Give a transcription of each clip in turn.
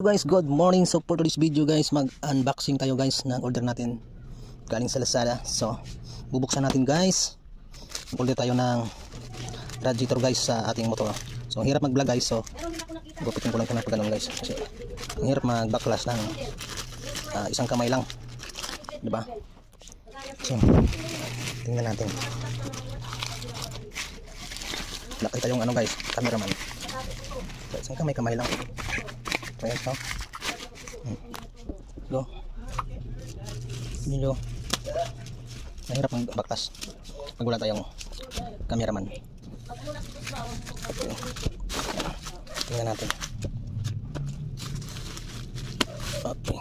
Guys, good morning. So for today's video guys, mag-unboxing tayo guys ng order natin galing sa Lazada. So bubuksan natin guys. Order tayo ng radiator guys sa ating motor. So ang hirap mag-vlog guys, so gupitin ko lang ito na pag ganun guys, kasi ang hirap mag-backlash ng isang kamay lang, diba? So tingnan natin. Nakita yung ano guys, cameraman. So, isang kamay lang. Ayan ito. Go. Nilo. Mahirap mag-backlash pag wala tayong cameraman. Okay. Tingnan natin. Okay.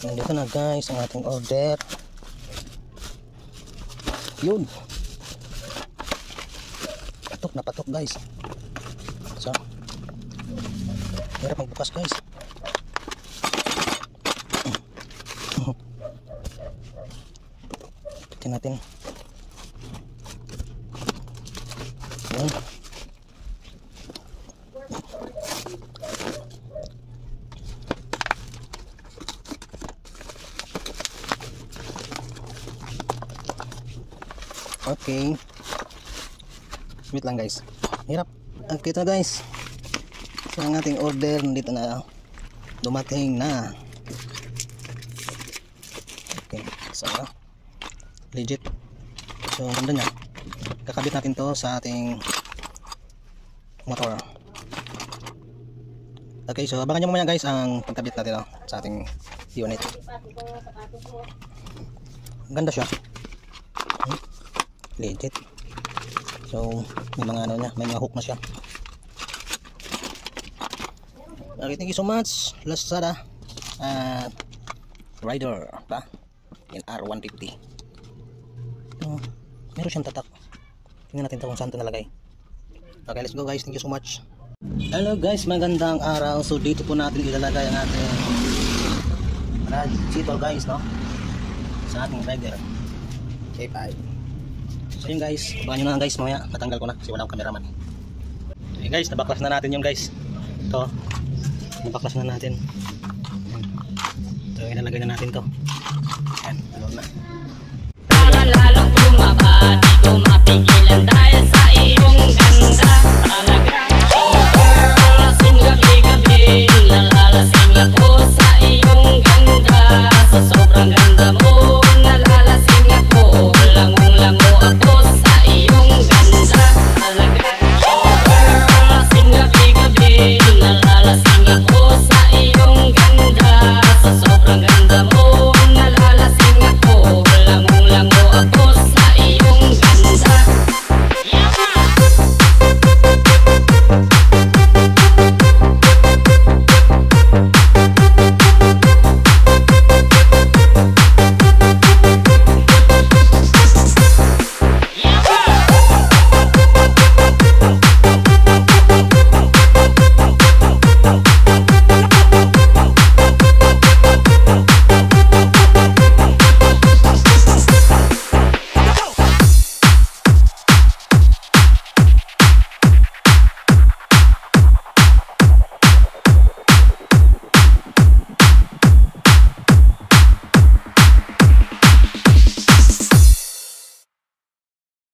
Nandito na guys ang ating order. Yun. Patok na patok guys. So hirap magbukas guys. Tingnan natin. Ayan. Okay. Wait lang guys. Hirap. Okay ito guys. So ang ating order nandito na, dumating na. Okay, so legit. So ganda niya. Kakabit natin to sa ating motor. Okay, so abangan nyo mamaya guys ang pagkabit natin sa ating unit. Ganda siya. Legit. So may mga ano niya, may mga hook na siya. Okay, thank you so much Lazada Rider pa in R150. Meron siyang tatak. Tingnan natin kung saan ito nalagay. Okay, let's go guys, thank you so much. Hello guys, magandang araw. So dito po natin ilalagay ang ating radiator guys, no, sa ating rider K5. So yun guys, abangan nyo na guys, mamaya natanggal ko na kasi wala akong cameraman. Okay guys, nabaklas na natin yung guys. Ito, nabaklas na natin. Ito, ilalagay na natin to. Ayan, tulog na. Lalong tumaba, di ko mapigilan dahil